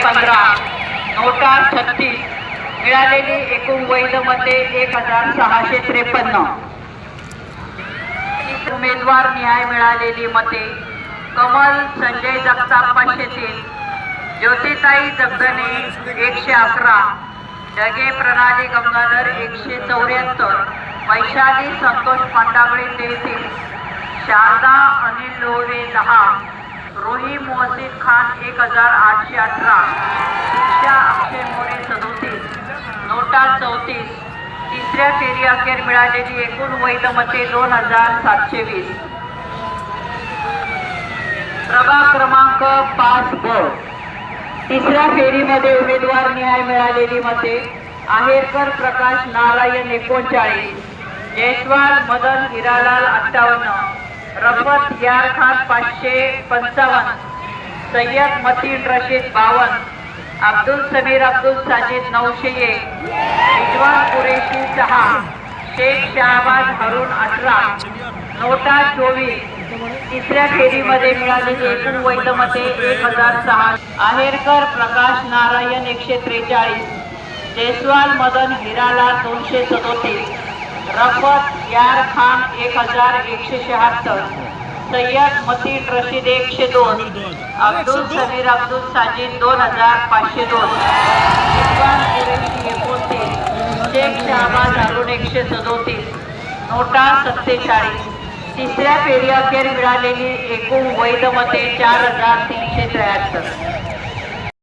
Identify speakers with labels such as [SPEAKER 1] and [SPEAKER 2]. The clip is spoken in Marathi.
[SPEAKER 1] 15, नोटा 36, मिळालेली एकूण वैध मते 1653. उमेदवार निहाय मिळालेली मते: कमल संजय जगताप 503, ज्योतिताई जगदने 111, ढगे प्रणाली गंगाधर 174, वैशाली संतोष पांडागळे 33, शारदा अनिल लोवे 10, रोही मोहसिन खान 1818, शिक्षा अक्षय मोरे 37, नोटा 34. तिसऱ्या फेरी अखेर मिळालेली एकूण वैध मते 2720. प्रभाग क्रमांक 5 ब. तिसऱ्या फेरीमध्ये उमेदवार निहाय मिळालेली मते: आहेरकर प्रकाश नारायण 39, जयस्वाल मदन हिरालाल 58, रफत यार खान 555, सय्यद मतीन रशीद 52, अब्दुल समीर अब्दुल साजिद 901, रिजवान कुरेशी 6, शेख शहबाज हरून 18, नोटा 24. तिसऱ्या फेरीमध्ये मिळालेली एकूण वैध मते 1006. आहेरकर प्रकाश नारायण 143, जयस्वाल मदन हिरालाल 237, रफत यार खान 1176, सय्यद मतीन रशीद 102, अब्दुल समीर अब्दुल साजिद 2502, रिजवान कुरेशी 29, शेख शहबाज हरून 137, नोटा 47. तिसऱ्या फेरी अखेर मिळालेली एकूण वैध मते 4373.